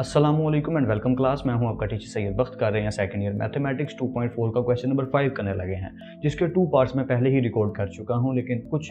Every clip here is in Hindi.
अस्सलामुअलैकुम एंड वेलकम क्लास। मैं हूं आपका टीचर सैयद बख्त। कर रहे हैं सेकंड ईयर मैथमेटिक्स 2.4 का क्वेश्चन नंबर 5 करने लगे हैं, जिसके 2 पार्ट्स मैं पहले ही रिकॉर्ड कर चुका हूं, लेकिन कुछ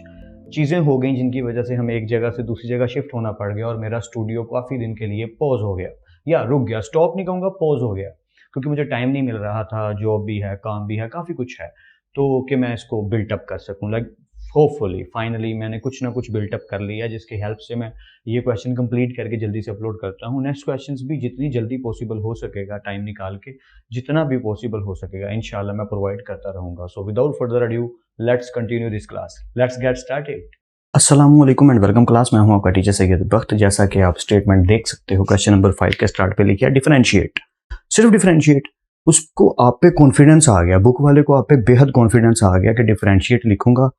चीज़ें हो गई जिनकी वजह से हमें एक जगह से दूसरी जगह शिफ्ट होना पड़ गया और मेरा स्टूडियो काफ़ी दिन के लिए पॉज हो गया, या रुक गया, स्टॉप नहीं कहूँगा, पॉज हो गया, क्योंकि मुझे टाइम नहीं मिल रहा था। जॉब भी है, काम भी है, काफ़ी कुछ है, तो कि मैं इसको बिल्टअप कर सकूँ। लाइक होपफुली फाइनली मैंने कुछ ना कुछ बिल्टअप कर लिया, जिसकी हेल्प से मैं ये क्वेश्चन कंप्लीट करके जल्दी से अपलोड करता हूँ। नेक्स्ट क्वेश्चंस भी जितनी जल्दी पॉसिबल हो सकेगा, टाइम निकाल के जितना भी पॉसिबल हो सकेगा, इंशाल्लाह मैं प्रोवाइड करता रहूँगा। So without further adieu let's continue this class, let's get started. अस्सलामुअलैकुम एंड वेलकम क्लास। मैं हूँ आपका टीचर सैयद बख्त। जैसा कि आप स्टेटमेंट देख सकते हो, क्वेश्चन नंबर 5 के स्टार्ट पे लिखा है डिफरेंशिएट, सिर्फ डिफरेंशिएट। उसको आप पे कॉन्फिडेंस आ गया, बुक वाले को आप पे बेहद कॉन्फिडेंस आ गया कि डिफरेंशिएट लिखूंगा,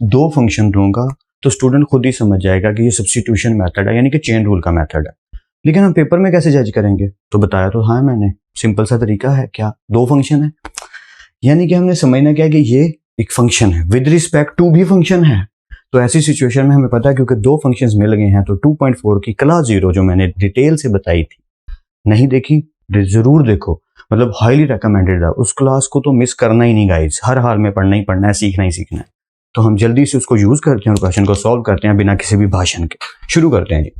2 फंक्शन दूंगा तो स्टूडेंट खुद ही समझ जाएगा कि ये सब्स्टिट्यूशन मेथड है, यानी कि चेन रूल का मेथड है। लेकिन हम पेपर में कैसे जज करेंगे? तो बताया तो हाँ मैंने, सिंपल सा तरीका है। क्या? 2 फंक्शन है, यानी कि हमने समझना क्या है कि ये एक फंक्शन है, विद रिस्पेक्ट टू भी फंक्शन है। तो ऐसी सिचुएशन में हमें पता है क्योंकि 2 फंक्शंस मिल गए हैं, तो 2.4 की क्लास 0 जो मैंने डिटेल से बताई थी, नहीं देखी जरूर देखो, मतलब हाईली रिकमेंडेड है। उस क्लास को तो मिस करना ही नहीं गाइस, हर हाल में पढ़ना ही पढ़ना है, सीखना ही सीखना है। तो हम जल्दी से उसको यूज करते हैं और क्वेश्चन को सॉल्व करते हैं बिना किसी भी भाषण के। शुरू करते हैं जी।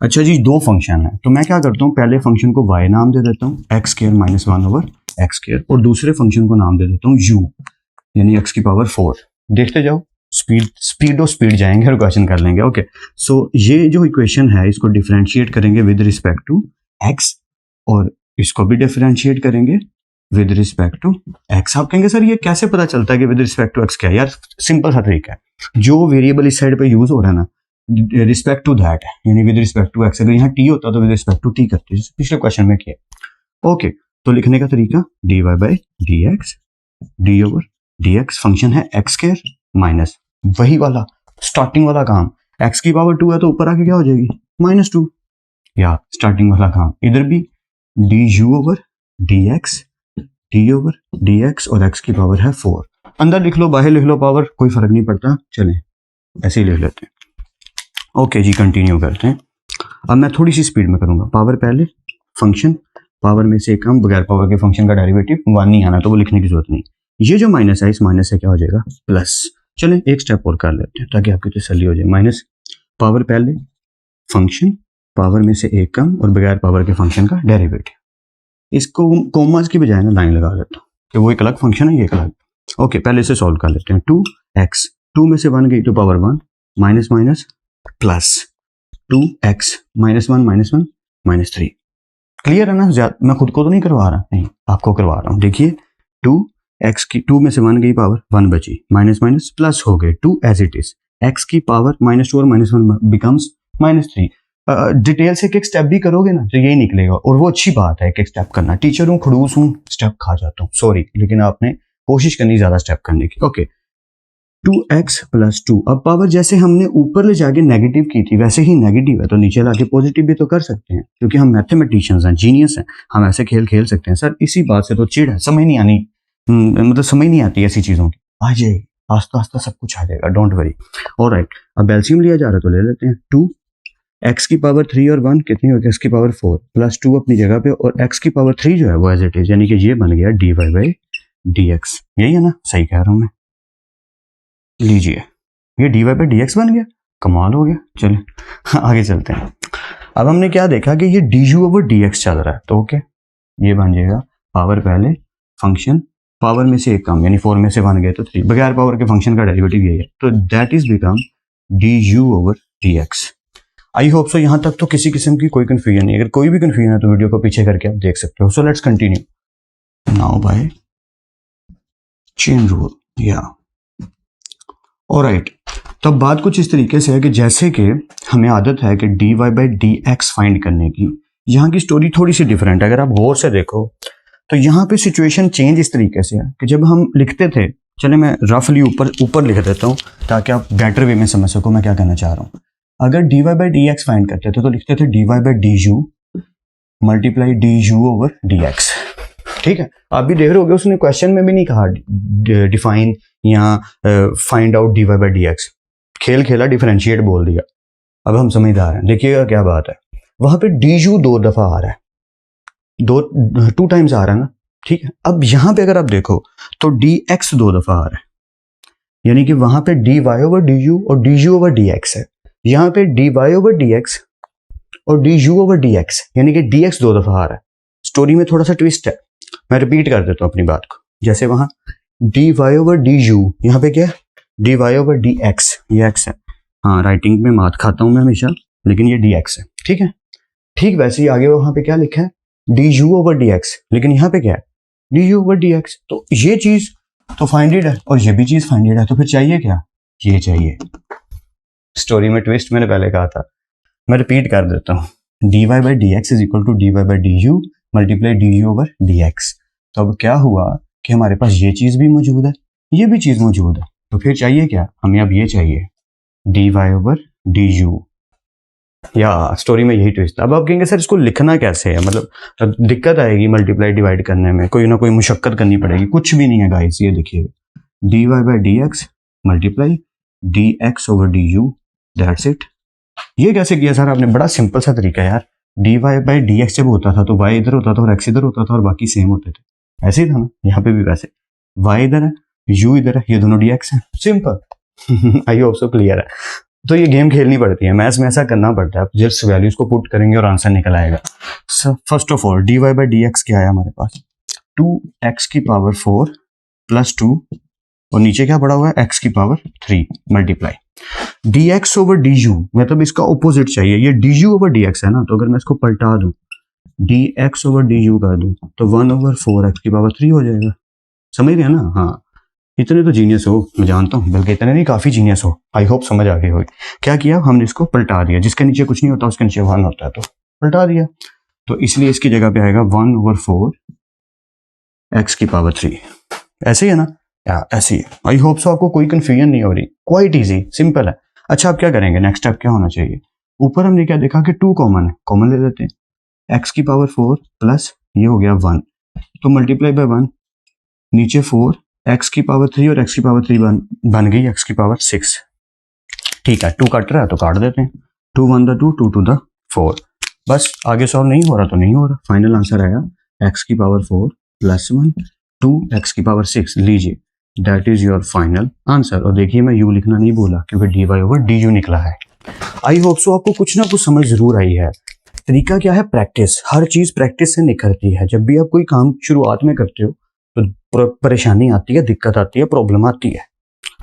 अच्छा जी, 2 फंक्शन है, तो मैं क्या करता हूँ, पहले फंक्शन को y नाम दे देता हूँ, x square minus 1 over x square, और दूसरे फंक्शन को नाम दे देता हूँ u, यानी x की पावर 4। देखते जाओ, स्पीड जाएंगे और क्वेश्चन कर लेंगे। ओके, सो ये जो इक्वेशन है इसको डिफरेंशिएट करेंगे विद रिस्पेक्ट टू x, और इसको भी डिफरेंशिएट करेंगे विद रिस्पेक्ट टू x। आप कहेंगे सर ये कैसे पता चलता है कि विद रिस्पेक्ट टू x क्या है? यार सिंपल सा तरीका है, जो वेरिएबल इस साइड पे यूज हो रहा है ना, रिस्पेक्ट टू दैट है, यानी विद रिस्पेक्ट टू x। अगर यहाँ t होता तो विद रिस्पेक्ट टू t करते, जैसे पिछले क्वेश्चन में किया। ओके, तो लिखने का तरीका dy by dx, d over dx, function है x स्क्वायर माइनस वही वाला स्टार्टिंग वाला काम, x की पावर 2 है तो ऊपर आके क्या हो जाएगी, -2, या स्टार्टिंग वाला काम। इधर भी du over dx, d over dx, और x की पावर है 4। अंदर लिख लो, बाहर लिख लो, पावर कोई फर्क नहीं पड़ता, चलें ऐसे ही लिख लेते हैं। ओके जी, कंटिन्यू करते हैं। अब मैं थोड़ी सी स्पीड में करूंगा। पावर पहले, फंक्शन पावर में से कम, बगैर पावर के फंक्शन का डेरिवेटिव 1 नहीं आना, तो वो लिखने की जरूरत नहीं। ये जो माइनस है, इस माइनस से क्या हो जाएगा, प्लस। चलें एक स्टेप और कर लेते हैं ताकि आपकी तसल्ली हो जाए। माइनस पावर पहले, फंक्शन पावर में से 1 कम और बगैर पावर के फंक्शन का डेरिवेटिव। इसको कोमास की बजाय ना लाइन लगा देता हूँ कि वो एक अलग फंक्शन है, ये एक अलग। ओके, पहले से सॉल्व कर लेते हैं। 2x, 2 में से 1 गई तो power 1, minus minus plus 2x, -1 -3। Clear है ना? मैं खुद को तो नहीं करवा रहा, नहीं आपको करवा रहा हूँ। देखिए 2x की 2 में से 1 गई, पावर 1 बची, माइनस माइनस प्लस हो गए 2 एज इट इज, x की पावर -2 और -1 बिकम्स -3। डिटेल से एक स्टेप भी करोगे ना तो यही निकलेगा, और वो अच्छी बात है एक स्टेप करना। टीचर हूँ, खड़ूस हूँ, स्टेप खा जाता हूँ, सॉरी, लेकिन आपने कोशिश करनी ज्यादा स्टेप करने की। Okay, 2x + 2। अब पावर जैसे हमने ऊपर ले जाके नेगेटिव की थी वैसे ही नेगेटिव है, तो नीचे लाके पॉजिटिव भी तो कर सकते हैं, क्योंकि हम मैथमेटिशियंस हैं, जीनियस हैं, हम ऐसे खेल खेल सकते हैं। सर इसी बात से तो चिढ़ है, समझ नहीं आनी, मतलब समझ नहीं आती ऐसी चीजों की। आ जाएगी, आस्ता आस्ता सब कुछ आ जाएगा, डोंट वरी। ऑलराइट, अब एलसीएम लिया जा रहा है तो ले लेते हैं। 2 x की पावर 3 और 1 कितनी होगी, x की पावर 4 प्लस 2 अपनी जगह पे, और x की पावर 3 जो है वो एज इट इज, यानी कि ये बन गया dy बाई dx। यही है ना? सही कह रहा हूं मैं? लीजिए, ये dy बाई dx बन गया, कमाल हो गया। चलिए आगे चलते हैं। अब हमने क्या देखा कि ये du ओवर dx चल रहा है, तो ओके, ये बन जाएगा पावर पहले, फंक्शन पावर में से 1 कम, यानी 4 में से 1 गए तो 3, बगैर पावर के फंक्शन का डेरिवेटिव यही है, तो that is become du over dx। I hope so यहाँ तक तो किसी किस्म की कोई कंफ्यूजन नहीं। अगर कोई भी कंफ्यूजन है तो वीडियो को पीछे करके आप देख सकते हो। So let's continue now by chain rule, yeah alright. तो बात कुछ इस तरीके से है कि जैसे कि हमें आदत है कि dy बाई dx फाइंड करने की, यहाँ की स्टोरी थोड़ी सी डिफरेंट है। अगर आप गौर से देखो तो यहाँ पे सिचुएशन चेंज इस तरीके से है कि जब हम लिखते थे, चले मैं रफली ऊपर लिख देता हूँ ताकि आप बेटर वे में समझ सको मैं क्या कहना चाह रहा हूँ। अगर dy बाई dx फाइंड करते थे तो लिखते थे dy बाई du multiply du over dx। ठीक है, आप भी देख रहे होगे उसने क्वेश्चन में भी नहीं कहा डिफाइन या find out dy by dx, खेल खेला, डिफरेंशिएट बोल दिया। अब हम समझदार हैं, देखिएगा क्या बात है। वहां पे du 2 दफा आ रहा है, दो 2 टाइम्स आ रहा है ना, ठीक है। अब यहाँ पे अगर आप देखो तो डी एक्स 2 दफ़ा आ रहा है, यानी कि वहाँ पे D Y over D U और D you over D X है। यहाँ पे D Y over D X और D you over D X, यानी कि डी एक्स 2 दफ़ा आ रहा है। स्टोरी में थोड़ा सा ट्विस्ट है, मैं रिपीट कर देता हूँ अपनी बात को। जैसे वहाँ d Y over D u, यहाँ पे क्या है d Y over D x, ये एक्स है। हाँ, राइटिंग में मात खाता हूँ मैं हमेशा, लेकिन ये डी एक्स है, ठीक है। ठीक वैसे ही आगे वहाँ पे क्या लिखा है D you over D x, लेकिन यहाँ पे क्या है D you over D x. तो ये चीज़ तो फाइंडेड है और ये भी चीज़ फाइंडेड है, तो फिर चाहिए क्या, ये चाहिए। स्टोरी में ट्विस्ट मैंने पहले कहा था, मैं रिपीट कर देता हूँ। D Y by D x is equal to d Y by d u multiply d you over D x. तो अब क्या हुआ कि हमारे पास ये चीज़ भी मौजूद है, ये भी चीज़ मौजूद है, तो फिर चाहिए क्या, हमें अब ये चाहिए d Y over D u. या स्टोरी में यही ट्विस्ट था। अब आप कहेंगे सर इसको लिखना कैसे है, मतलब दिक्कत आएगी मल्टीप्लाई डिवाइड करने में, कोई ना कोई मुशक्कत करनी पड़ेगी। कुछ भी नहीं है गाइस, ये देखिए d Y by D x multiply d x over D u, that's it. ये कैसे किया सर आपने, बड़ा सिंपल सा तरीका है यार। D Y by D x जब होता था तो वाई इधर होता था और एक्स इधर होता था और बाकी सेम होते थे, ऐसे ही था ना। यहाँ पे भी वैसे वाई इधर है यू इधर है, ये दोनों डी एक्स है, simple. I hope so clear है। तो ये गेम खेलनी पड़ती है, मैथ्स में ऐसा करना पड़ता है, आप जस्ट वैल्यूज को पुट करेंगे और आंसर निकल आएगा। First of all d Y by D x क्या है हमारे पास, 2x की पावर 4 प्लस 2 और नीचे क्या पड़ा हुआ है x की power 3 multiply d x over D you, मतलब इसका ऑपोजिट चाहिए। ये D you over D X है ना, तो अगर मैं इसको पलटा दूं D x over D you कर दूं तो 1 ओवर 4x की पावर 3 हो जाएगा। समझ रहे हैं ना। हाँ, इतने तो जीनियस हो, मैं जानता हूँ, बल्कि इतने नहीं काफ़ी जीनियस हो। आई होप समझ आ गई होगी। क्या किया हमने, इसको पलटा दिया, जिसके नीचे कुछ नहीं होता उसके नीचे 1 होता है, तो पलटा दिया। तो इसलिए इसकी जगह पे आएगा 1 ओवर 4 x की पावर 3। ऐसे ही है ना, या ऐसे ही। आई होप सो आपको कोई कन्फ्यूजन नहीं हो रही, क्वाइट ईजी, सिंपल है। अच्छा, अब क्या करेंगे, नेक्स्ट स्टेप क्या होना चाहिए। ऊपर हमने क्या देखा कि 2 कॉमन है, कॉमन ले लेते हैं। x की पावर 4 प्लस ये हो गया 1, तो मल्टीप्लाई बाय 1, नीचे 4 x की पावर 3 और x की पावर 3 बन गई x की पावर 6। ठीक है, 2 कट रहा है तो काट देते हैं। 2 1 द 2 2 2 द 4। बस आगे सॉल्व नहीं हो रहा तो नहीं हो रहा। फाइनल आंसर आया x की पावर 4 प्लस 1 2 x की पावर 6। लीजिए, that is your final answer. और देखिए मैं u लिखना नहीं भूला क्योंकि d Y over D u निकला है। आई होप सो आपको कुछ ना कुछ समझ जरूर आई है। तरीका क्या है, प्रैक्टिस। हर चीज प्रैक्टिस से निखरती है। जब भी आप कोई काम शुरुआत में करते हो तो परेशानी आती है, दिक्कत आती है, प्रॉब्लम आती है।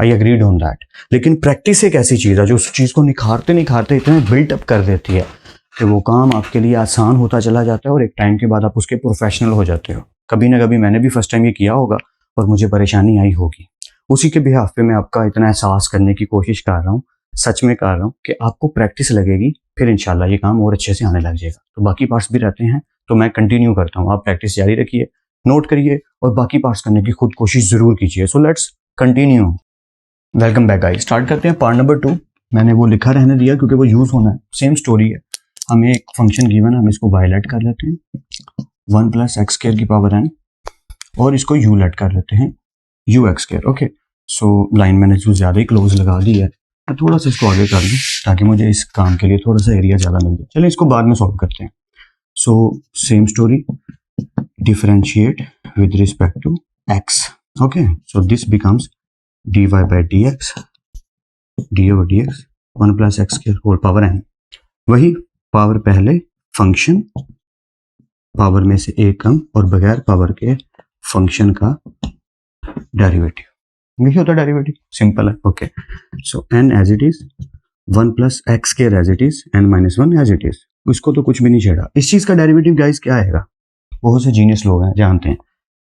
I agreed on that. लेकिन प्रैक्टिस एक ऐसी चीज़ है जो उस चीज़ को निखारते निखारते इतने बिल्ट अप कर देती है कि वो काम आपके लिए आसान होता चला जाता है और एक टाइम के बाद आप उसके प्रोफेशनल हो जाते हो। कभी ना कभी मैंने भी फर्स्ट टाइम ये किया होगा और मुझे परेशानी आई होगी। उसी के बिहाफ पे मैं आपका इतना एहसास करने की कोशिश कर रहा हूँ, सच में कर रहा हूँ कि आपको प्रैक्टिस लगेगी, फिर इंशाल्लाह ये काम और अच्छे से आने लग जाएगा। तो बाकी पार्ट्स भी रहते हैं तो मैं कंटिन्यू करता हूँ, आप प्रैक्टिस जारी रखिए, नोट करिए और बाकी पार्ट्स करने की खुद कोशिश जरूर कीजिए। सो let's continue. Welcome back guys. Start करते हैं पार्ट नंबर 2। मैंने वो लिखा रहने दिया क्योंकि वो यूज होना है। सेम स्टोरी है, हमें एक फंक्शन गिवन है, हम इसको वाई लेट कर लेते हैं 1 प्लस एक्स स्क्वायर की पावर n और इसको यू लेट कर लेते हैं you x square. Okay, so line मैंने जो ज़्यादा ही क्लोज लगा दी है, मैं थोड़ा सा इसको आगे कर दूँ ताकि मुझे इस काम के लिए थोड़ा सा एरिया ज़्यादा मिल जाए। चलिए इसको बाद में सॉल्व करते हैं। So same story, differentiate with respect to x. Okay, so this becomes dy by dx d over dx 1 plus x square whole power n। वही पावर पहले फंक्शन, पावर में से एक कम और बगैर पावर के फंक्शन का डेरिवेटिव। यही होता है डेरिवेटिव, सिंपल है। Okay, so n as it is 1 plus x square as it is n minus 1 as it is. उसको तो कुछ भी नहीं छेड़ा। इस चीज का डेरिवेटिव गाइस क्या आएगा, बहुत से जीनियस लोग हैं जानते हैं,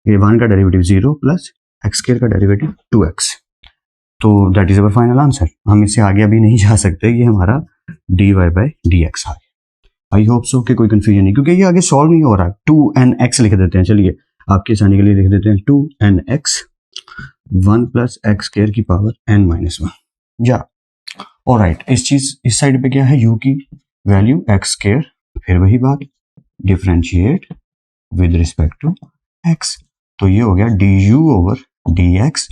ये 1 का डेरिवेटिव 0 प्लस एक्स स्क्वायर का डेरिवेटिव 2x। तो that is our final answer. हम इससे आगे अभी नहीं जा सकते, ये हमारा D Y by D X आ गया। आई होप सो कि कोई कंफ्यूजन नहीं, क्योंकि ये आगे सॉल्व नहीं हो रहा। 2nx लिख देते हैं, चलिए आपके आसानी के लिए लिख देते हैं 2nx 1 प्लस एक्स स्क्वायर की पावर n माइनस 1। या ऑलराइट, इस साइड पे क्या है, u की वैल्यू एक्स स्क्वायर, फिर वही बात differentiate with respect to x। तो ये हो गया d you over D x,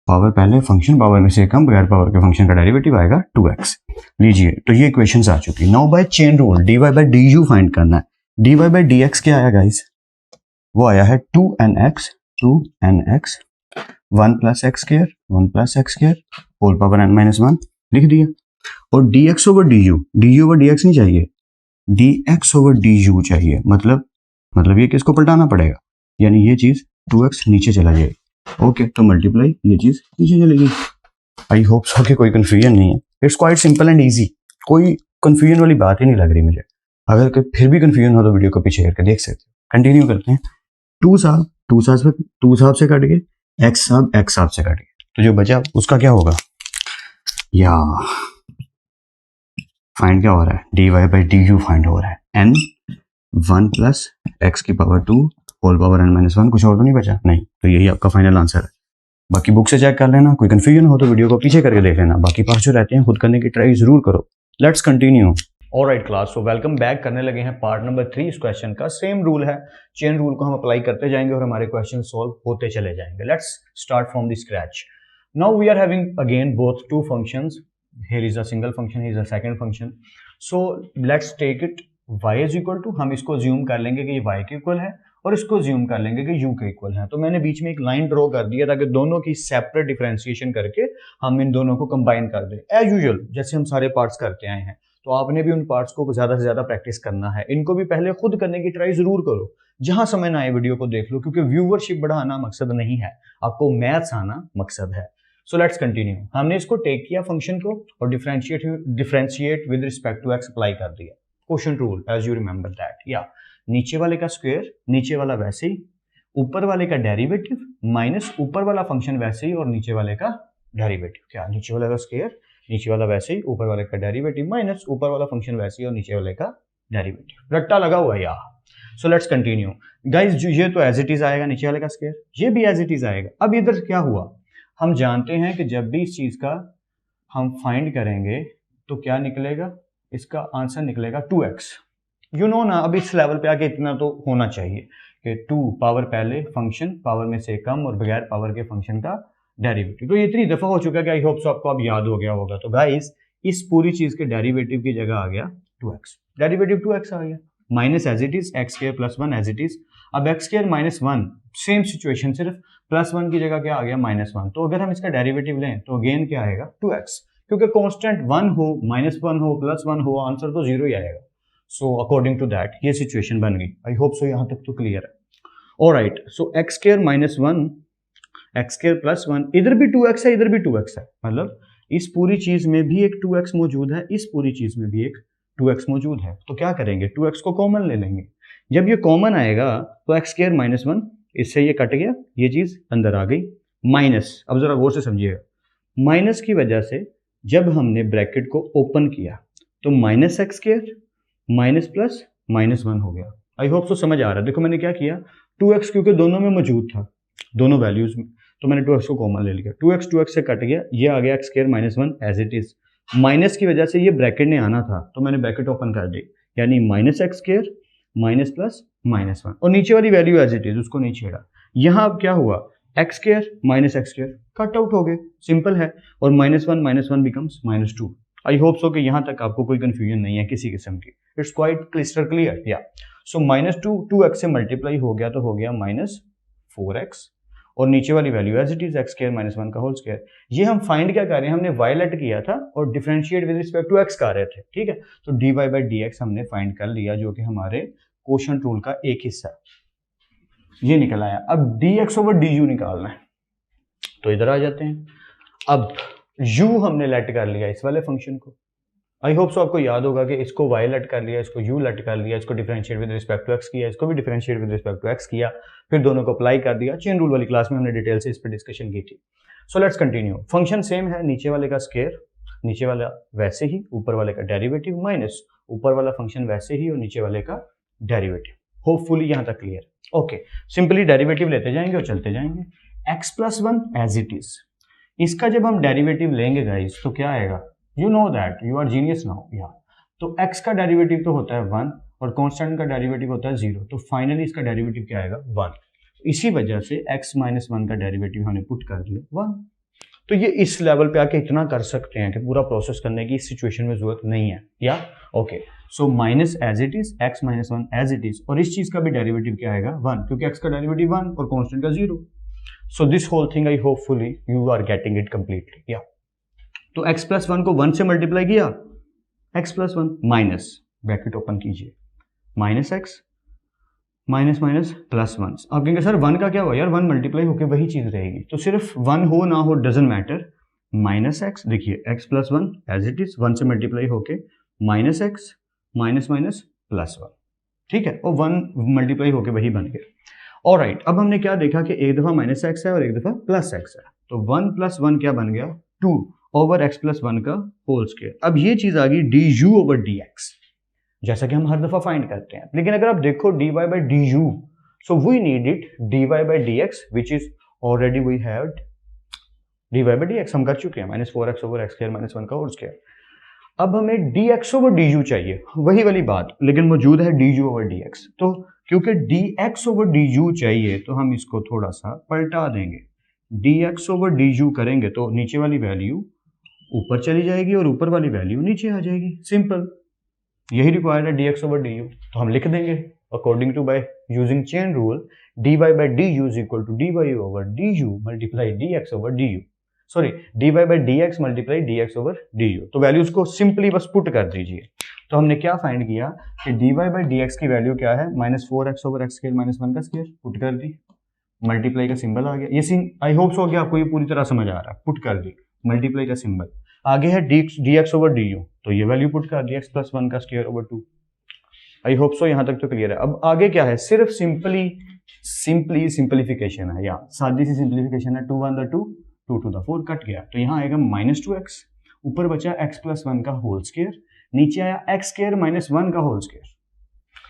power पहले फंक्शन, पावर में से कम, बगैर पावर के फंक्शन का डेरिवेटिव आएगा 2x। लीजिए, तो ये इक्वेशंस आ चुकी। Now by chain rule d Y by d u find करना है। D Y by D x क्या आया गाइस, वो आया है 2nx 1 plus x square whole power n minus 1 लिख दिया। और dx ओवर dx नहीं चाहिए, dx ओवर du चाहिए। मतलब ये किसको पलटाना पड़ेगा, यानी ये चीज 2x नीचे चला जाएगा। ओके, तो मल्टीप्लाई ये चीज नीचे चलेगी। आई होप सो कि कोई कंफ्यूजन नहीं है। It's quite simple and easy, कोई कंफ्यूजन वाली बात ही नहीं लग रही मुझे। अगर फिर भी कंफ्यूजन हो तो वीडियो को पीछे करके देख सकते हो। कंटिन्यू करते हैं। 2 साहब से कट गए, x साहब से कट गए, तो जो बचा उसका क्या होगा, या फाइंड क्या हो रहा है, dy बाई du फाइंड हो रहा है। n 1 प्लस एक्स की power 2 whole power n minus 1, कुछ और तो नहीं बचा, नहीं, तो यही आपका फाइनल आंसर है। बाकी बुक से चेक कर लेना, कोई कंफ्यूजन हो तो वीडियो को पीछे करके देख लेना। बाकी पास जो रहते हैं खुद करने की ट्राई जरूर करो। Let's continue. Alright class, so welcome back. करने लगे हैं पार्ट नंबर 3 इस क्वेश्चन का। सेम रूल है, चेन रूल को हम अप्लाई करते जाएंगे और हमारे क्वेश्चन सॉल्व होते चले जाएंगे। Let's start from the scratch. Now we are having again both two functions. Here is a single function, here is a second function. So let's take it y is equal to, हम इसको ज्यूम कर लेंगे कि ये y के इक्वल है और इसको ज्यूम कर लेंगे कि u के इक्वल है। तो मैंने बीच में एक लाइन ड्रॉ कर दिया ताकि दोनों की सेपरेट डिफरेंशिएशन करके हम इन दोनों को कंबाइन कर दें एज यूजुअल, जैसे हम सारे पार्ट्स करते आए हैं। तो आपने भी उन पार्ट्स को ज्यादा से ज्यादा प्रैक्टिस करना है। इनको भी पहले खुद करने की ट्राई जरूर करो। जहां समय ना आए वीडियो को देख लो, क्योंकि व्यूवरशिप बढ़ाना मकसद नहीं है, आपको मैथ्स आना मकसद है। So let's continue. हमने इसको टेक किया फंक्शन को और differentiate with respect to x apply कर दिया। Question rule as you remember that, या नीचे वाले का स्क्वायर, नीचे वाला वैसे ही, ऊपर वाले का डेरिवेटिव माइनस ऊपर वाला फंक्शन वैसे ही और नीचे वाले का डेरिवेटिव। क्या, नीचे वाले का स्क्वायर, नीचे वाला वैसे ही, ऊपर वाले का डेरिवेटिव माइनस ऊपर वाला फंक्शन वैसे ही और नीचे वाले का डेरिवेटिव। रट्टा लगा हुआ है यार। सो लेट्स कंटिन्यू गाइस। ये तो एज इट इज आएगा, नीचे वाले का स्क्वायर, ये भी एज इट इज आएगा। अब इधर क्या हुआ, हम जानते हैं कि जब भी इस चीज का हम फाइंड करेंगे तो क्या निकलेगा, इसका आंसर निकलेगा 2x। यू नो ना, अब इस लेवल पे आके इतना तो होना चाहिए कि 2 पावर पहले फंक्शन पावर में से कम और बगैर पावर के फंक्शन का डेरिवेटिव। तो ये इतनी दफा हो चुका है कि आई होप सो आपको अब याद हो गया होगा। तो गाइस, इस पूरी चीज के डेरिवेटिव की जगह आ गया 2x, डेरिवेटिव 2x आ गया, minus as it is x square plus 1 as it is. अब X square minus 1, same situation, सिर्फ प्लस 1 की जगह क्या आ गया, माइनस 1। तो अगर हम इसका डेरिवेटिव लें तो अगेन क्या आएगा, 2x, क्योंकि कांस्टेंट 1 हो, माइनस 1 हो, प्लस 1 हो, आंसर तो 0 ही आएगा। सो अकॉर्डिंग टू दैट ये सिचुएशन बन गई। आई होप सो यहां तक तो क्लियर है। Alright, so X square minus 1, X square plus 1, इधर भी 2x है, इधर भी 2x है, मतलब इस पूरी चीज में भी एक 2x मौजूद है, इस पूरी चीज में भी एक 2x मौजूद है। तो क्या करेंगे, 2x को कॉमन ले लेंगे। जब ये कॉमन आएगा तो एक्स स्क्वायर माइनस 1, इससे ये कट गया, ये चीज अंदर आ गई, माइनस। अब जरा गौर से समझिएगा, माइनस की वजह से जब हमने ब्रैकेट को ओपन किया तो minus x square minus plus minus 1 हो गया। आई होप सो समझ आ रहा है। देखो मैंने क्या किया, 2x क्योंकि दोनों में मौजूद था, दोनों वैल्यूज में, तो मैंने 2x को कॉमन ले लिया। 2x से कट गया, ये आ गया x square minus 1 as it is. Minus की वजह से ये ब्रैकेट ने आना था तो मैंने ब्रैकेट ओपन कर दी, यानी minus x square minus plus minus 1, और नीचे वाली वैल्यू एज इट इज, उसको नहीं छेड़ा। यहां अब क्या हुआ, x square minus x square cut out हो गए, सिंपल है, और minus 1 becomes minus 2। I hope so कि यहां तक आपको कोई कंफ्यूजन नहीं है किसी किस्म की। इट्स क्वाइट क्लिस्टर क्लियर, या सो माइनस 2 एक्स से मल्टीप्लाई हो गया तो हो गया माइनस 4x, और नीचे वाली value as it is x square minus 1 का होल स्क्वायर। ये हम फाइंड क्या कर रहे हैं, हमने y लेट किया था और differentiate with respect to x कर रहे थे, ठीक है। तो dy बाई dx हमने फाइंड कर लिया, जो कि हमारे क्वोशंट रूल का एक हिस्सा है। ये निकल आया। अब dx ओवर du निकालना है, तो इधर आ जाते हैं। अब u हमने लेट कर लिया इस वाले फंक्शन को। आई होप सो आपको याद होगा कि इसको y लेट कर लिया, इसको u लेट कर लिया, इसको differentiate with respect to x किया, इसको भी differentiate with respect to x किया, फिर दोनों को अप्लाई कर दिया। चेन रूल वाली क्लास में हमने डिटेल से इस पर डिस्कशन की थी। सो लेट्स कंटिन्यू। फंक्शन सेम है, नीचे वाले का स्क्वायर, नीचे वाला वैसे ही, ऊपर वाले का डेरिवेटिव माइनस ऊपर वाला फंक्शन वैसे ही और नीचे वाले का डेरिवेटिव। होपफुली यहां तक क्लियर। ओके, सिंपली डेरिवेटिव लेते जाएंगे और चलते जाएंगे। x plus 1 as it is, इसका जब हम डेरिवेटिव लेंगे गाइस तो क्या आएगा, you know that, you are genius now. या तो x का डेरिवेटिव तो होता है 1 और कांस्टेंट का डेरिवेटिव होता है 0, तो फाइनली इसका डेरिवेटिव क्या आएगा, 1। इसी वजह से x माइनस 1 का डेरिवेटिव हमने पुट कर दिया 1। तो ये इस लेवल पे आके इतना कर सकते हैं कि पूरा प्रोसेस करने की इस सिचुएशन में जरूरत नहीं है, yeah okay. So minus as it is, x minus one as it is, और इस चीज का भी डेरिवेटिव क्या आएगा 1, क्योंकि x का डेरिवेटिव 1 और कांस्टेंट का 0। So this whole thing I hopefully you are getting it completely, yeah. तो x प्लस 1 को 1 से मल्टीप्लाई किया, x plus 1 minus, bracket open कीजिए, minus x minus minus plus 1। आप कहेंगे सर 1 का क्या हुआ यार, 1 मल्टीप्लाई होकर वही चीज रहेगी, तो सिर्फ 1 हो ना हो डजंट मैटर, माइनस एक्स, देखिए x plus 1 as it is 1 से मल्टीप्लाई होके minus x minus minus plus 1, ठीक है, और 1 मल्टीप्लाई होके वही बन गया। ऑलराइट, अब हमने क्या देखा कि एक दफा माइनस एक्स है और एक दफा प्लस एक्स है, तो 1 प्लस 1 क्या बन गया 2 ओवर x प्लस 1 का होल स्क्वायर। अब ये चीज आ गई D you over D x, जैसा कि हम हर दफा फाइंड करते हैं, लेकिन अगर आप देखो dy by d u, so we need it dy by D x which is already we have dy by D x हम कर चुके हैं, minus 4x over x square minus 1 का होल स्क्वायर। अब हमें dx ओवर du चाहिए, वही वाली बात, लेकिन मौजूद है du ओवर dx। तो क्योंकि dx ओवर du चाहिए तो हम इसको थोड़ा सा पलटा देंगे, dx ओवर du करेंगे तो नीचे वाली वैल्यू ऊपर चली जाएगी और ऊपर वाली वैल्यू नीचे आ जाएगी, सिंपल, यही रिक्वायर्ड है dx ओवर du। तो हम लिख देंगे according to by using chain rule dy बाई du is equal to dy over du multiply dx over du, sorry dy by dx multiply dx over du। तो वैल्यूज को सिंपली बस पुट कर दीजिए। तो हमने क्या फाइंड किया कि dy बाई dx की वैल्यू क्या है, minus 4x over x square minus 1 का स्क्वायर, पुट कर दी, मल्टीप्लाई का सिंबल आ गया, ये सीन आई होप सो कि आपको ये पूरी तरह समझ आ रहा है, पुट कर दी, मल्टीप्लाई का सिंबल आगे है dx ओवर du, तो ये वैल्यू पुट कर दी x प्लस 1 का square over 2। I hope so यहां तक तो क्लियर है। अब आगे क्या है, सिर्फ सिंपली सिंपलीफिकेशन है, या सादी सी सिंपलीफिकेशन है, 2 1 2 2 टू द 4 कट गया, तो यहाँ आएगा माइनस 2x, ऊपर बचा x प्लस 1 का होल स्क्वायर, नीचे आया x स्क्वायर माइनस 1 का होल स्क्वायर,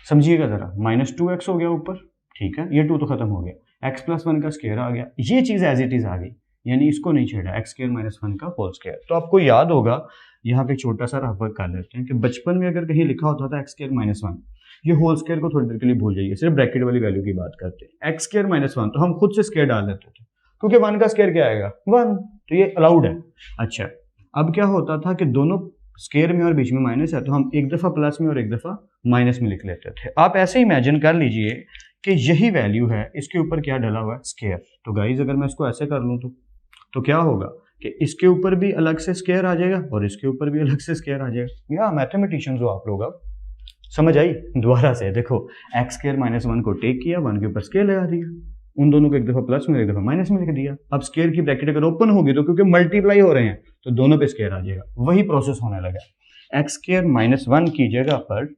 समझिएगा जरा, माइनस 2x हो गया ऊपर, ठीक है, ये 2 तो खत्म हो गया, x प्लस 1 का स्क्वायर आ गया, ये चीज एज इट इज आ गई, यानी इसको नहीं छेड़ा, x स्क्वायर माइनस 1 का होल स्क्वायर। तो आपको याद होगा, यहाँ पे छोटा सा रफ वर्क कर लेते हैं कि बचपन में अगर कहीं लिखा होता था x स्क्वायर माइनस 1, ये होल स्क्वायर को थोड़ी देर के लिए भूल जाइए, सिर्फ ब्रैकेट वाली वैल्यू की बात करते हैं, x स्क्वायर माइनस 1 तो हम खुद से स्क्वायर डाल देते थे, क्योंकि 1 का स्क्वायर क्या आएगा 1, तो ये अलाउड है। अच्छा, अब क्या होता था कि दोनों स्क्वायर में और बीच में माइनस है, तो हम एक दफा प्लस में और एक दफा माइनस में लिख लेते थे। आप ऐसे इमेजिन कर लीजिए कि यही वैल्यू है, इसके ऊपर क्या डला हुआ है स्क्वायर, तो गाइज अगर मैं इसको ऐसे कर लूँ तो क्या होगा कि इसके ऊपर भी अलग से स्क्वायर आ जाएगा और इसके ऊपर भी अलग से स्क्वायर आ जाएगा। या मैथमेटिशियंस हो आप लोग, अब समझ आई, दोबारा से देखो, एक्स स्क्वायर माइनस 1 को टेक किया, 1 के ऊपर स्क्वायर लगा दिया, उन दोनों को एक दफा प्लस में एक दफा माइनस में लिख दिया। अब स्क्वायर की ब्रैकेट अगर ओपन होगी तो क्योंकि मल्टीप्लाई हो रहे हैं तो दोनों पे स्क्वायर आ जाएगा, वही प्रोसेस होने लगा। एक्स स्क्वायर माइनस 1 की जगह पर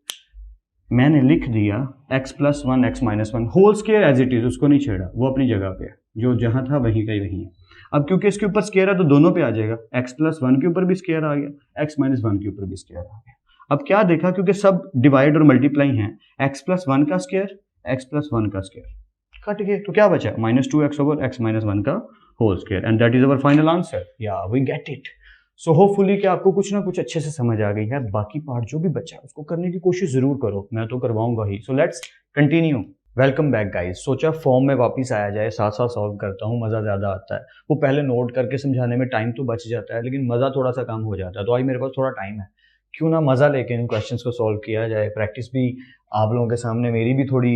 मैंने लिख दिया x plus 1 x minus 1 whole square as it is, उसको नहीं छेड़ा, वो अपनी जगह पे, जो जहां था वहीं का ही वहीं है। अब क्योंकि इसके ऊपर स्क्वायर है तो दोनों पे आ जाएगा, x प्लस 1 के ऊपर भी स्क्वायर आ गया, x माइनस 1 के ऊपर भी स्क्वायर आ गया। अब क्या देखा, क्योंकि सब डिवाइड और मल्टीप्लाई हैं, x प्लस 1 का स्क्वायर x प्लस 1 का स्क्वायर कट गए, तो क्या बचा minus 2x over x minus 1 का whole square, and that is our final answer, या we get it. So hopefully कि आपको कुछ ना कुछ अच्छे से समझ आ गई है, बाकी पार्ट जो भी बचा है उसको करने की कोशिश जरूर करो, मैं तो करवाऊंगा ही। So let's continue. Welcome back guys, सोचा फॉर्म में वापस आया जाए, साथ साथ सॉल्व करता हूँ, मज़ा ज़्यादा आता है। वो पहले नोट करके समझाने में टाइम तो बच जाता है, लेकिन मज़ा थोड़ा सा कम हो जाता है, तो आज मेरे पास थोड़ा टाइम है, क्यों ना मज़ा लेके इन क्वेश्चंस को सॉल्व किया जाए, प्रैक्टिस भी आप लोगों के सामने, मेरी भी थोड़ी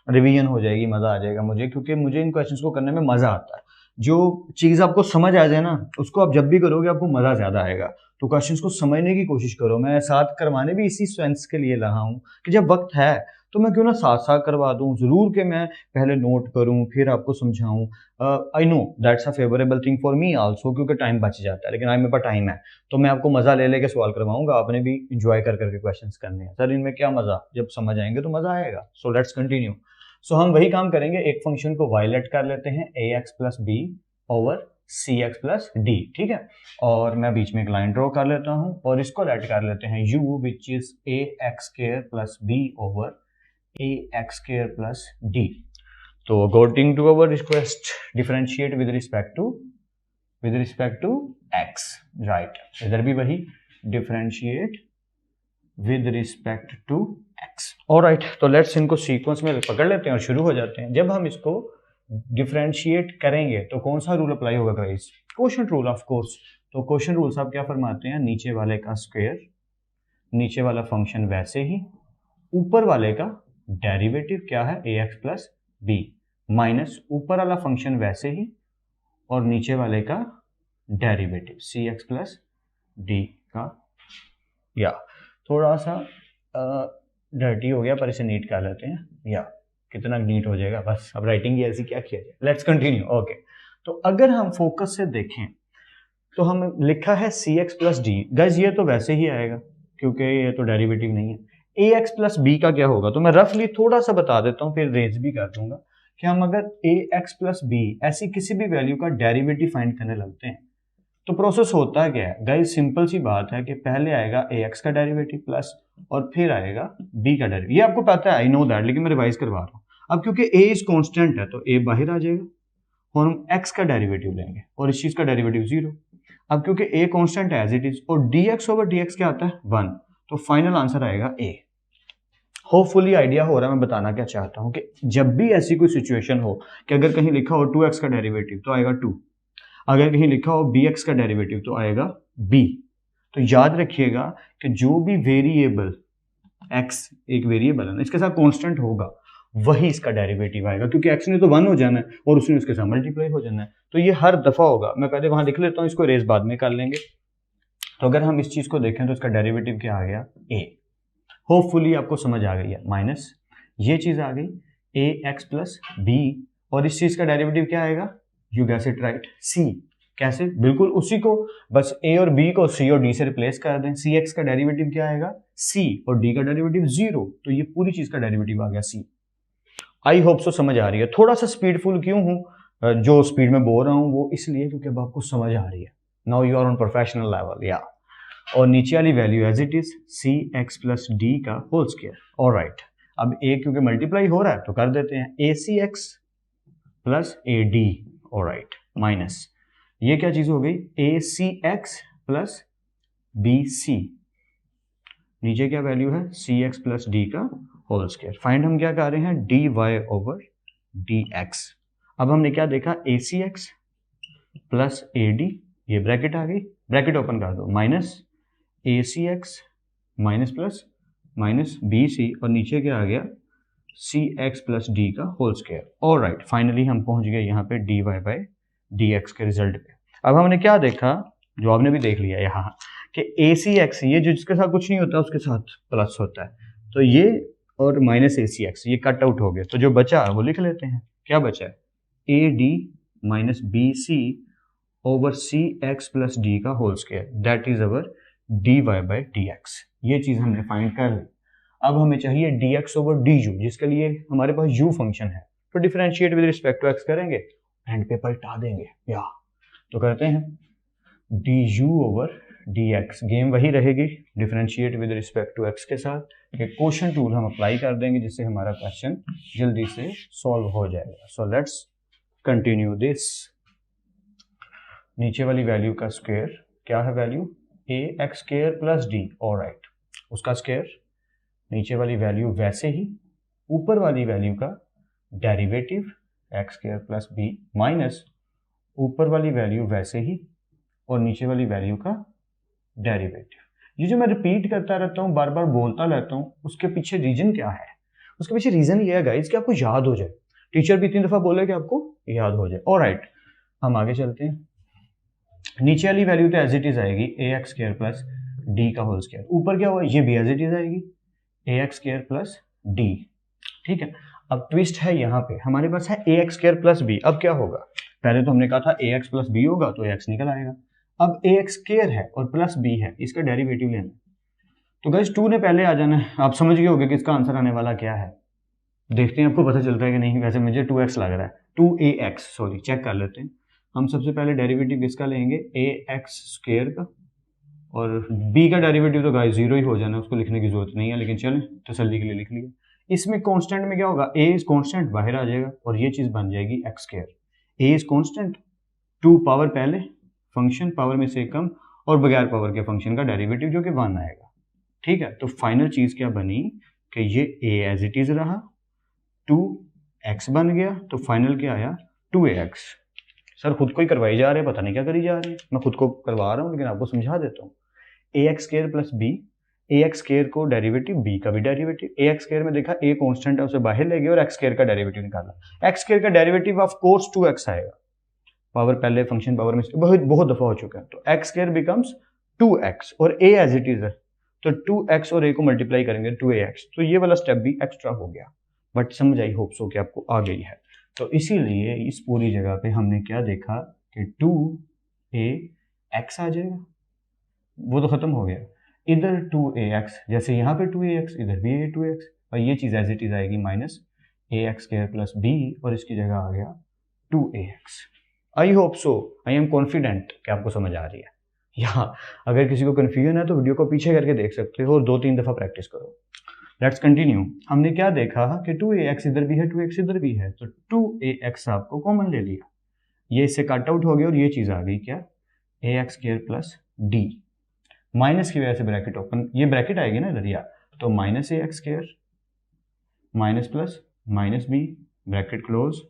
रिवीजन हो जाएगी, मज़ा आ जाएगा मुझे, क्योंकि मुझे इन क्वेश्चंस को करने में मज़ा आता है। जो चीज़ आपको समझ आ जाए ना, उसको आप जब भी करोगे आपको मज़ा ज़्यादा आएगा। तो क्वेश्चंस को समझने की कोशिश करो, मैं साथ करवाने भी इसी सेंस के लिए रहा हूँ कि जब वक्त है तो मैं क्यों ना साथ साथ करवा दूँ, ज़रूर कि मैं पहले नोट करूँ फिर आपको समझाऊँ। I know that's a favourable thing for me also, क्योंकि टाइम बच जाता है, लेकिन आज मेरे पास टाइम है तो मैं आपको मज़ा ले लेके सवाल करवाऊंगा, आपने भी इंजॉय कर करके क्वेश्चंस करने हैं। सर इनमें क्या मज़ा, जब समझ आएंगे तो मज़ा आएगा। सो लेट्स कंटिन्यू। सो हम वही काम करेंगे, एक फंक्शन को वायलेट कर लेते हैं, ax plus B over cx plus D, ठीक है, और मैं बीच में एक लाइन ड्रॉ कर लेता हूँ और इसको लेट कर लेते हैं u which is ax square plus b over ax square plus d। तो according to our request differentiate with respect to x, right, इधर भी वही differentiate with respect to x। Alright, तो लेट्स इनको सीक्वेंस में पकड़ लेते हैं और शुरू हो जाते हैं। जब हम इसको डिफरेंशिएट करेंगे तो कौन सा रूल अप्लाई होगा guys, quotient rule of course. तो क्वोशंट रूल साहब क्या फरमाते हैं, नीचे वाले का स्क्वायर, नीचे वाला फंक्शन वैसे ही, ऊपर वाले का डेरिवेटिव क्या है ए एक्स प्लस बी, माइनस ऊपर वाला फंक्शन वैसे ही और नीचे वाले का डेरिवेटिव सी एक्स प्लस डी का। या थोड़ा सा डर्टी हो गया पर इसे नीट कर लेते हैं, या कितना नीट हो जाएगा बस, अब राइटिंग ऐसी क्या किया जाए। Let's continue. ओके, तो अगर हम फोकस से देखें तो हम लिखा है C x plus D, guys ये तो वैसे ही आएगा क्योंकि ये तो डेरिवेटिव नहीं है। ए एक्स प्लस बी का क्या होगा, तो मैं रफली थोड़ा सा बता देता हूँ फिर रेज भी कर दूंगा कि हम अगर ए एक्स प्लस बी ऐसी किसी भी वैल्यू का डेरिवेटिव फाइंड करने लगते हैं तो प्रोसेस होता क्या है गाइस, सिंपल सी बात है कि पहले आएगा ए एक्स का डेरिवेटिव प्लस और फिर आएगा बी का डेरिवेटिव। ये आपको पता है, आई नो दैट, लेकिन मैं रिवाइज करवा रहा हूँ। अब क्योंकि ए इज कांस्टेंट है तो ए बाहर आ जाएगा और हम एक्स का डेरिवेटिव लेंगे और इस चीज का डेरिवेटिव 0। अब क्योंकि ए कांस्टेंट है एज इट इज और dx ओवर dx क्या आता है 1, तो फाइनल आंसर आएगा ए। होपफुली आइडिया हो रहा है मैं बताना क्या चाहता हूं कि जब भी ऐसी कोई सिचुएशन हो कि अगर कहीं लिखा हो 2x का डेरिवेटिव तो आएगा 2, अगर कहीं लिखा हो bx का डेरिवेटिव तो आएगा b, तो याद रखिएगा कि जो भी वेरिएबल x एक वेरिएबल है ना, इसके साथ कांस्टेंट होगा वही इसका डेरिवेटिव आएगा, क्योंकि x ने तो 1 हो जाना है और उसने उसके साथ मल्टीप्लाई हो जाना है, तो ये हर दफा होगा। मैं पहले वहां लिख लेता हूँ, इसको रेस बाद में कर लेंगे। तो अगर हम इस चीज को देखें तो इसका डेरिवेटिव क्या आ गया a, होपफुली आपको समझ आ गई है, माइनस ये चीज आ गई ए एक्स प्लस बी और इस चीज का डेरिवेटिव क्या आएगा, यू गेस इट राइट, सी। कैसे, बिल्कुल उसी को, बस ए और बी को सी और डी से रिप्लेस कर दें। सी एक्स का डेरिवेटिव क्या आएगा सी और डी का डेरिवेटिव 0, तो ये पूरी चीज का डेरिवेटिव आ गया सी। आई होप सो समझ आ रही है। थोड़ा सा स्पीडफुल क्यों हूँ, जो स्पीड में बोल रहा हूँ वो इसलिए क्योंकि अब आपको समझ आ रही है। Now you are on professional level, yeah. और नीचे वाली value as it is C x plus D का होल स्क्वायर। ऑलराइट, अब ए क्योंकि मल्टीप्लाई हो रहा है तो कर देते हैं A C x plus A D, alright, minus ये क्या चीज हो गई A C x plus B C, नीचे क्या वैल्यू है सी एक्स प्लस डी का होल स्क्वायर। फाइंड हम क्या कर रहे हैं D Y over D X. अब हमने क्या देखा A C x plus A D, ये ब्रैकेट आ गई, ब्रैकेट ओपन कर दो, minus A C X minus plus minus B C और नीचे क्या आ गया सी एक्स प्लस डी का होल स्क्वायर। ऑलराइट, फाइनली हम पहुंच गए यहाँ पे D Y by D x के रिजल्ट पे। अब हमने क्या देखा, जो आपने भी देख लिया यहाँ कि ए सी एक्स, ये जो जिसके साथ कुछ नहीं होता उसके साथ प्लस होता है, तो ये और माइनस ए सी एक्स ये कट आउट हो गए, तो जो बचा वो लिख लेते हैं। क्या बचा है A D minus B C over C x plus D का whole square, that is our D Y by D x. ये चीज हमने फाइंड कर ली। अब हमें चाहिए D x over D U, जिसके लिए हमारे पास यू फंक्शन है, तो differentiate with respect to X करेंगे, एंड पे पलटा देंगे, या तो करते हैं D you over D X. Game वही रहेगी, differentiate with respect to x के साथ एक क्वोशंट रूल हम अप्लाई कर देंगे जिससे हमारा क्वेश्चन जल्दी से सॉल्व हो जाएगा। So let's continue this. नीचे वाली वैल्यू का स्क्वायर क्या है, value A X square plus D, alright, उसका स्क्वायर, नीचे वाली वैल्यू वैसे ही, ऊपर वाली वैल्यू का derivative X square plus B minus ऊपर वाली वैल्यू वैसे ही और नीचे वाली वैल्यू का डेरिवेटिव। ये जो मैं रिपीट करता रहता हूँ, बार बार बोलता रहता हूँ, उसके पीछे रीजन क्या है, उसके पीछे रीजन ये है गाइस कि आपको याद हो जाए। टीचर भी 3 दफा बोले कि आपको याद हो जाए। ऑलराइट, हम आगे चलते हैं। नीचे वाली वैल्यू तो एज इट इज आएगी ए एक्स स्क्वायर प्लस डी का होल स्क्वायर, ऊपर क्या हुआ ये भी एज इट इज आएगी ए एक्स स्क्वायर प्लस डी, ठीक है। अब ट्विस्ट है यहाँ पे, हमारे पास है ए एक्स स्क्वायर प्लस बी। अब क्या होगा, पहले तो हमने कहा था ए एक्स प्लस बी होगा तो ए एक्स निकल आएगा। अब ए एक्स स्क्वायर है और प्लस बी है, इसका डेरिवेटिव लेना, तो गाइस 2 ने पहले आ जाना है। आप समझ गए होंगे कि इसका आंसर आने वाला क्या है, देखते हैं आपको पता चलता है कि नहीं। वैसे मुझे 2x लग रहा है, 2ax, सॉरी, चेक कर लेते हैं। हम सबसे पहले डेरिवेटिव किसका लेंगे ए एक्स स्क्वायर का, और b का डेरिवेटिव तो गाइस 0 ही हो जाना है, उसको लिखने की जरूरत नहीं है, लेकिन चलें तसल्ली के लिए लिख लिया। इसमें कांस्टेंट में क्या होगा, a इज कांस्टेंट बाहर आ जाएगा और ये चीज बन जाएगी x square. a is constant, 2 power पहले फंक्शन पावर में से कम और बगैर पावर के फंक्शन का डेरिवेटिव जो कि 1 आएगा, ठीक है। तो फाइनल चीज क्या बनी कि ये a एज इट इज रहा, 2x बन गया, तो फाइनल क्या आया 2ax। सर खुद को ही करवाई जा रहे हैं, पता नहीं क्या करी जा रहे हैं। मैं खुद को करवा रहा हूँ लेकिन आपको समझा देता हूँ। ए एक्स स्केयर प्लस बी, ए एक्स स्केयर को डेरिवेटिव, बी का भी डेरिवेटिव। ए एक्स स्केयर में देखा ए कॉन्स्टेंट है उसे बाहर ले गया और एक्स स्केयर का डेरिवेटिव निकाला। एक्स स्केयर का डेरिवेटिव ऑफ कोर्स 2x आएगा, पावर पहले फंक्शन पावर में बहुत बहुत दफा हो चुका है। तो एक्स स्केयर बिकम्स 2x और a एज इट इज है, तो 2x और a को मल्टीप्लाई करेंगे 2ax, तो ये वाला स्टेप भी एक्स्ट्रा हो गया। बट समझ आई होप सो कि आपको आ गई है। तो इसीलिए इस पूरी जगह पे हमने क्या देखा कि 2ax आ जाएगा, वो तो खत्म हो गया। इधर 2ax, जैसे यहाँ पे 2ax इधर भी 2x, और ये चीज एज इट इज आएगी minus ax square plus b, और इसकी जगह आ गया 2ax। I hope so, I am confident कि आपको समझ आ रही है। यहाँ अगर किसी को कन्फ्यूजन है तो वीडियो को पीछे करके देख सकते हो और 2-3 दफा प्रैक्टिस करो। Let's continue. हमने क्या देखा कि 2ax इधर भी है 2x इधर भी है, तो 2ax आपको कॉमन ले लिया, ये इससे कट आउट हो गया और ये चीज आ गई क्या, ax square plus d, minus की वजह से ब्रैकेट ओपन, ये ब्रैकेट आएगी ना इधर, या तो minus ax square minus plus minus b bracket close,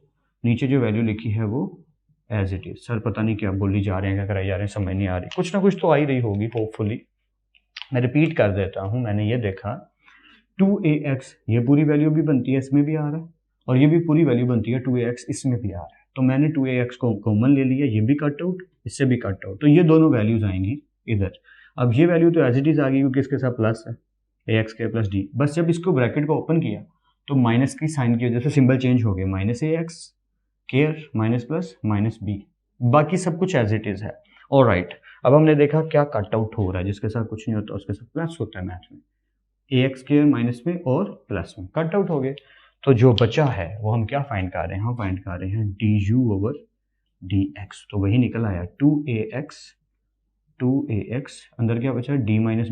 नीचे जो वैल्यू लिखी है वो एज इट इज। सर पता नहीं क्या बोली जा रहे हैं, क्या कराई जा रहे हैं, समझ नहीं आ रही, कुछ ना कुछ तो आ ही रही होगी होपफुली। मैं रिपीट कर देता हूँ। मैंने ये देखा 2ax, ये पूरी वैल्यू भी बनती है इसमें भी आ रहा है, और ये भी पूरी वैल्यू बनती है 2ax इसमें भी आ रहा है, तो मैंने 2ax को कॉमन ले लिया, ये भी कट आउट इससे भी कट आउट, तो ये दोनों वैल्यूज आएंगी इधर। अब ये वैल्यू तो एज इट इज आ गई क्योंकि इसके साथ प्लस है ax स्क्वायर प्लस d, बस जब इसको ब्रैकेट को ओपन किया तो माइनस की साइन की वजह से सिंबल चेंज हो गया, minus ax square minus plus minus b, बाकी सब कुछ एज इट इज है। ऑलराइट, अब हमने देखा क्या कट आउट हो रहा है, जिसके साथ कुछ नहीं होता उसके साथ प्लस होता है मैथ में, ax स्क्वायर माइनस में और प्लस में कट आउट हो गए। तो जो बचा है वो हम क्या फाइंड कर रहे हैं, हम फाइंड कर रहे हैं du ओवर dx, तो वही निकल आया 2ax, अंदर क्या बचा d माइनस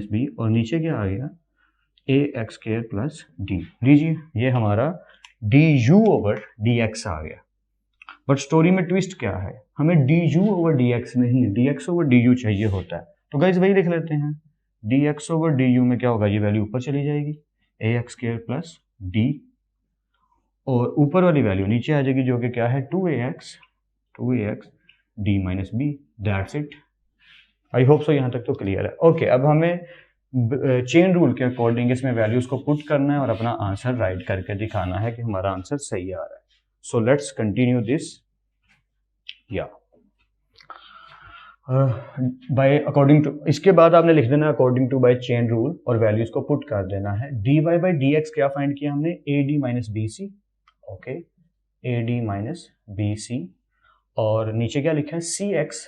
b, और नीचे क्या आ गया ax स्क्वायर प्लस d। लीजिए ये हमारा du ओवर dx आ गया। बट स्टोरी में ट्विस्ट क्या है, हमें du ओवर dx नहीं dx ओवर du चाहिए होता है, तो गाइस वही लिख लेते हैं, dx ओवर du में क्या होगा, ये वैल्यू ऊपर चली जाएगी ax स्क्वायर प्लस d, और ऊपर वाली वैल्यू नीचे आ जाएगी जो कि क्या है 2ax d minus b, that's it. I hope so यहाँ तक तो क्लियर है। ओके, अब हमें चेन रूल के अकॉर्डिंग इसमें वैल्यूज को पुट करना है और अपना आंसर राइट करके दिखाना है कि हमारा आंसर सही आ रहा है। So let's continue this. या बाय अकॉर्डिंग टू, इसके बाद आपने लिख देना according to by chain rule और वैल्यूज को पुट कर देना है। dy बाई dx क्या फाइंड किया हमने, ad minus B C, okay ad minus B C, और नीचे क्या लिखा है cx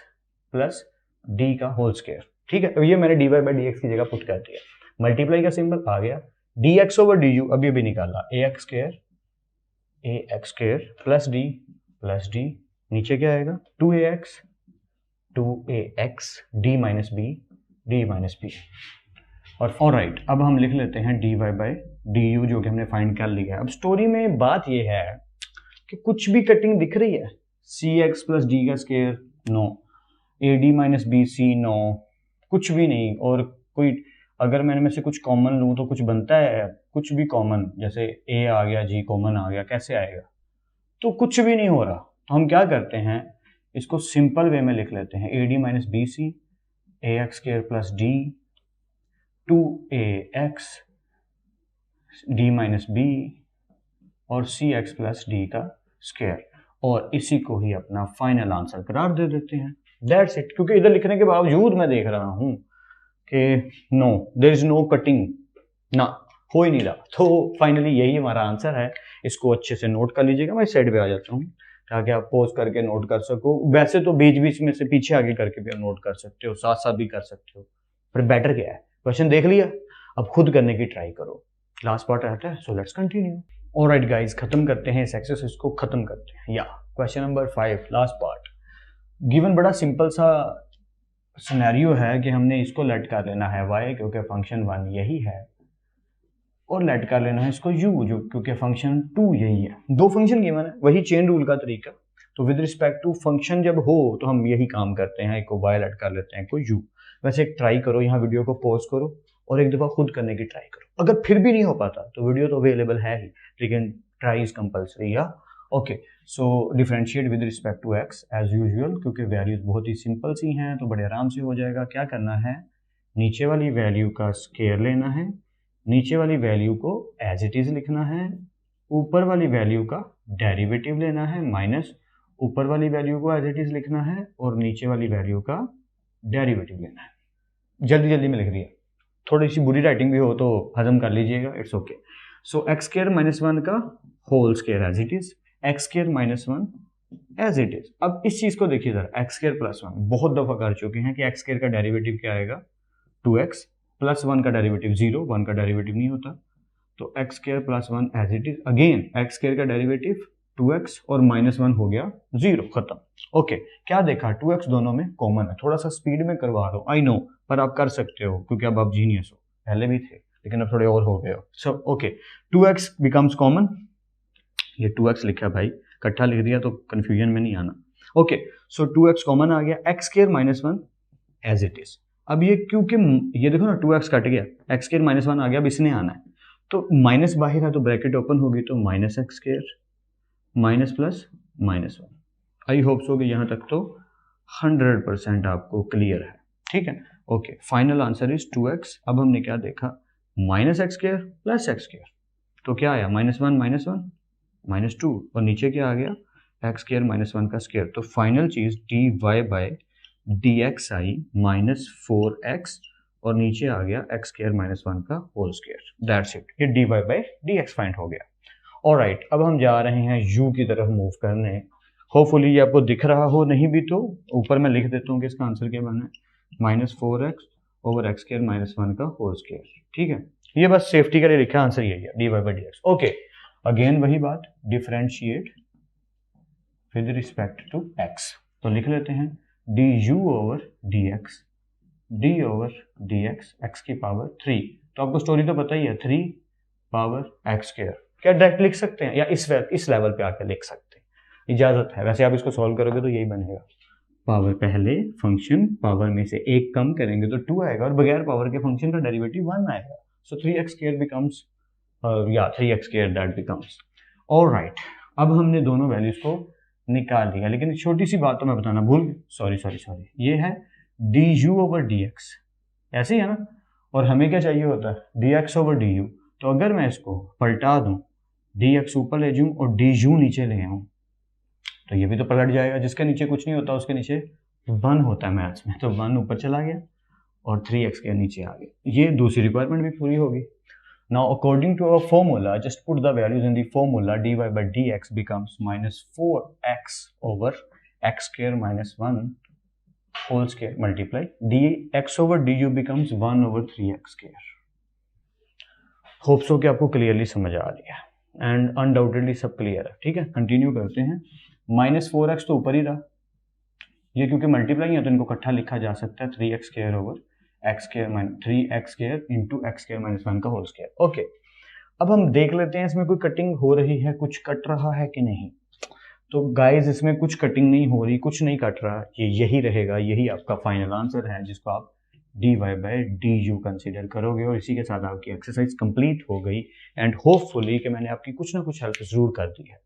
प्लस d का होल स्क्वायर, ठीक है। ये मैंने dy बाई dx की जगह पुट कर दिया, मल्टीप्लाई का सिंबल आ गया, dx ओवर du अभी भी निकाला, ax स्क्वायर प्लस d, नीचे क्या आएगा 2ax d माइनस b, और ऑलराइट अब हम लिख लेते हैं dy बाई du जो कि हमने फाइंड कर लिया है। अब स्टोरी में बात ये है कि कुछ भी कटिंग दिख रही है, cx प्लस d का square no, ad minus B C no, कुछ भी नहीं, और कोई अगर मैंने में से कुछ कॉमन लूँ तो कुछ बनता है, कुछ भी कॉमन, जैसे a आ गया g कॉमन आ गया, कैसे आएगा, तो कुछ भी नहीं हो रहा। तो हम क्या करते हैं, इसको सिंपल वे में लिख लेते हैं, ad minus B C ax square plus d 2ax d minus b और cx प्लस d का स्क्वायर, और इसी को ही अपना फाइनल आंसर करार दे देते हैं। That's it. क्योंकि इधर लिखने के बावजूद मैं देख रहा हूं कि no there is no cutting, ना हो ही नहीं रहा, तो फाइनली यही हमारा आंसर है। इसको अच्छे से नोट कर लीजिएगा, मैं साइड पे आ जाता हूँ ताकि आप पॉज करके नोट कर सको। वैसे तो बीच बीच में से पीछे आगे करके भी नोट कर सकते हो, साथ साथ भी कर सकते हो, पर बेटर क्या है, क्वेश्चन देख लिया, अब खुद करने की ट्राई करो, लास्ट पार्ट रहता है। So let's continue. Alright guys, खत्म करते हैं इस एक्सरसाइज को, खत्म करते हैं। या question number 5 last part. Given बड़ा सिंपल सा सिनेरियो है कि हमने इसको लेट कर लेना है y क्योंकि फंक्शन 1 यही है, और लेट कर लेना है इसको u जो क्योंकि फंक्शन 2 यही है। दो फंक्शन गिवन है, वही चेन रूल का तरीका। तो विद रिस्पेक्ट टू फंक्शन जब हो तो हम यही काम करते हैं, एक को y लेट कर लेते हैं, कोई u। वैसे एक ट्राई करो, यहाँ वीडियो को पॉज करो और एक दफा खुद करने की ट्राई करो। अगर फिर भी नहीं हो पाता तो वीडियो तो अवेलेबल है ही, लेकिन try is compulsory. Yeah okay, so differentiate with respect to x as usual, क्योंकि वैल्यूज बहुत ही सिंपल सी हैं तो बड़े आराम से हो जाएगा। क्या करना है, नीचे वाली वैल्यू का स्केयर लेना है, नीचे वाली वैल्यू को एज इट इज लिखना है, ऊपर वाली वैल्यू का डेरिवेटिव लेना है माइनस ऊपर वाली वैल्यू को एज इट इज लिखना है और नीचे वाली वैल्यू का डेरिवेटिव लेना है। जल्दी जल्दी में लिख दिया, थोड़ी सी बुरी राइटिंग भी हो तो हजम कर लीजिएगा, it's okay. So X square minus one का whole square as it is, X square minus one as it is. अब इस चीज को देखिए जरा, एक्स स्केयर प्लस वन बहुत दफा कर चुके हैं कि एक्स स्केयर का डेरिवेटिव क्या आएगा, 2x प्लस वन का डेरिवेटिव 0, वन का डेरिवेटिव नहीं होता, तो x square plus one as it is. Again x square का डेरिवेटिव 2x और माइनस वन हो गया 0, खत्म। ओके, क्या देखा, 2x दोनों में कॉमन है। थोड़ा सा स्पीड में करवा रहा हूँ, आई नो, पर आप कर सकते हो क्योंकि अब आप जीनियस हो, पहले भी थे लेकिन अब थोड़े और हो गए हो। So okay, 2x becomes common, ये 2x लिखा भाई, इकट्ठा लिख दिया तो कंफ्यूजन में नहीं आना। ओके, सो 2x कॉमन आ गया, x square minus one as it is. अब ये क्योंकि ये देखो ना 2x कट गया, एक्स स्केयर माइनस वन आ गया, अब इसने आना है तो माइनस बाहर है तो ब्रैकेट ओपन होगी तो minus x square minus plus minus one. I hope so कि यहाँ तक तो 100% आपको क्लियर है, ठीक है। Okay, final answer is 2x। अब हमने क्या देखा, minus x square plus x square, तो क्या आया, माइनस वन माइनस टू, और नीचे क्या आ गया, एक्स स्केयर माइनस वन का स्केयर। तो फाइनल चीज d Y by D x I minus 4x और नीचे आ गया एक्स स्केयर माइनस वन का होल स्केयर, दैट्स इट। ये d Y by D x find हो गया। ऑलराइट, अब हम जा रहे हैं u की तरफ मूव करने। होपफुली ये आपको दिख रहा हो, नहीं भी तो ऊपर मैं लिख देता हूँ कि इसका आंसर क्या बना है, minus 4x over x square minus one का होल स्केयर, ठीक है। ये बस सेफ्टी के लिए लिखा, आंसर यही है, d Y by D x. Okay, again वही बात, differentiate with respect to x, तो लिख लेते हैं D you over D x, d over D x, x की पावर 3। तो आपको स्टोरी तो पता ही है, 3 पावर एक्स स्केयर। क्या डायरेक्ट लिख सकते हैं या इस लेवल पे आकर लिख सकते हैं, इजाजत है। वैसे आप इसको सॉल्व करोगे तो यही बनेगा, पावर पहले फंक्शन पावर में से एक कम करेंगे तो 2 आएगा और बगैर पावर के फंक्शन का डेरिवेटिव 1 आएगा। सो 3x स्क्वायर बिकम्स या 3x square that becomes. Alright, अब हमने दोनों वैल्यूज को निकाल लिया, लेकिन छोटी सी बात तो मैं बताना भूल गया, सॉरी, ये है D you over D x, ऐसे ही है ना, और हमें क्या चाहिए होता है, D x over D you. तो अगर मैं इसको पलटा दूं, डी एक्स ऊपर ले जाऊं और डी यू नीचे ले आऊं, तो ये भी तो पलट जाएगा, जिसके नीचे कुछ नहीं होता उसके नीचे 1 होता है मैथ्स में, तो 1 ऊपर चला गया और 3x के नीचे आ गया। ये दूसरी रिक्वायरमेंट भी पूरी होगी। Now according to our formula, just put the values in the formula, dy by dx becomes minus 4x over x square minus 1 whole square multiply dx over du becomes 1 over 3x square। Hope so कि आपको क्लियरली समझ आ रही है एंड अनडाउटेडली सब क्लियर है, ठीक है। कंटिन्यू करते हैं, माइनस 4x तो ऊपर ही रहा, ये क्योंकि मल्टीप्लाई है तो इनको इकट्ठा लिखा जा सकता है, 3x square over x square minus 3x square into x square minus 1 का होल स्क्वायर। ओके, अब हम देख लेते हैं इसमें कोई कटिंग हो रही है, कुछ कट रहा है कि नहीं। तो गाइस इसमें कुछ कटिंग नहीं हो रही, कुछ नहीं कट रहा, ये यही रहेगा, यही आपका फाइनल आंसर है जिसको आप d Y by d u consider करोगे। और इसी के साथ आपकी एक्सरसाइज कंप्लीट हो गई एंड होपफुली कि मैंने आपकी कुछ ना कुछ हेल्प जरूर कर दी है।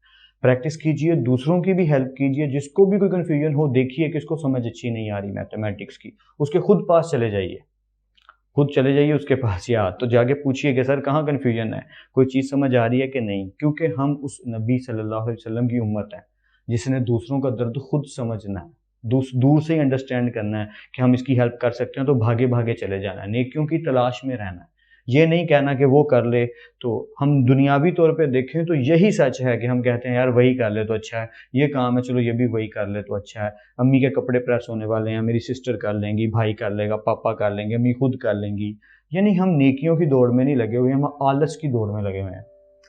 प्रैक्टिस कीजिए, दूसरों की भी हेल्प कीजिए, जिसको भी कोई कन्फ्यूजन हो, देखिए किसको समझ अच्छी नहीं आ रही मैथमेटिक्स की, उसके खुद पास चले जाइए, उसके पास, या तो जाके पूछिए कि सर कहाँ कन्फ्यूजन है, कोई चीज़ समझ आ रही है कि नहीं, क्योंकि हम उस नबी सल्लल्लाहु अलैहि वसल्लम की उम्मत है जिसने दूसरों का दर्द खुद समझना है, दूर से ही अंडरस्टैंड करना है कि हम इसकी हेल्प कर सकते हैं, तो भागे भागे चले जाना है, नेकियों की तलाश में रहना है। ये नहीं कहना कि वो कर ले, तो हम दुनियावी तौर पे देखें तो यही सच है कि हम कहते हैं यार वही कर ले तो अच्छा है, ये काम है चलो ये भी वही कर ले तो अच्छा है, अम्मी के कपड़े प्रेस होने वाले हैं, मेरी सिस्टर कर लेंगी, भाई कर लेगा, पापा कर लेंगे, अम्मी खुद कर लेंगी। यानी हम नेकियों की दौड़ में नहीं लगे हुए, हम आलस की दौड़ में लगे हुए हैं।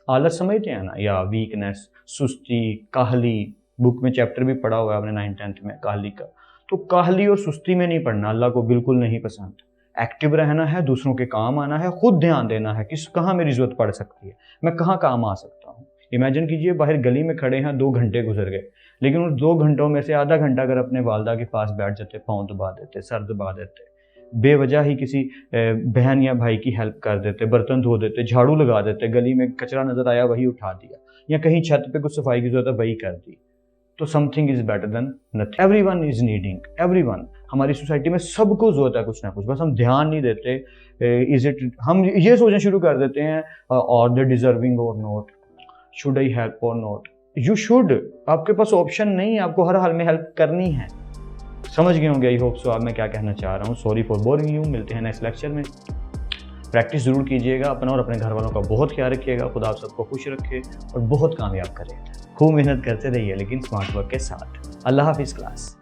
आलस समझते हैं ना, या वीकनेस, सुस्ती, काहली, बुक में चैप्टर भी पढ़ा हुआ है आपने 9th-10th में काहली का। तो काहली और सुस्ती में नहीं पढ़ना, अल्लाह को बिल्कुल नहीं पसंद। एक्टिव रहना है, दूसरों के काम आना है, खुद ध्यान देना है कि कहाँ मेरी जरूरत पड़ सकती है, मैं कहाँ काम आ सकता हूँ। इमेजिन कीजिए बाहर गली में खड़े हैं, 2 घंटे गुजर गए, लेकिन उस 2 घंटों में से आधा घंटा अगर अपने वालदा के पास बैठ जाते, पाँव दबा देते, सर दबा देते, बेवजह ही किसी बहन या भाई की हेल्प कर देते, बर्तन धो देते, झाड़ू लगा देते, गली में कचरा नजर आया वही उठा दिया, या कहीं छत पे कुछ सफाई की जरूरत है वही कर दी, तो something is better than nothing. Everyone is needing, everyone, हमारी सोसाइटी में सबको जरूरत है कुछ ना कुछ, बस हम ध्यान नहीं देते। इज इट, हम ये सोचना शुरू कर देते हैं और दे डिजर्विंग और नॉट, शुड आई हेल्प और नॉट। यू शुड, आपके पास ऑप्शन नहीं है, आपको हर हाल में हेल्प करनी है। समझ गए होंगे आई होप सो आप मैं क्या कहना चाह रहा हूँ। सॉरी फॉर बोरिंग यू, मिलते हैं नेक्स्ट लेक्चर में। प्रैक्टिस ज़रूर कीजिएगा, अपना और अपने घर वालों का बहुत ख्याल रखिएगा। खुदा आप सबको खुश रखे और बहुत कामयाब करे। खूब मेहनत करते रहिए लेकिन स्मार्ट वर्क के साथ। अल्लाह हाफिज़ क्लास।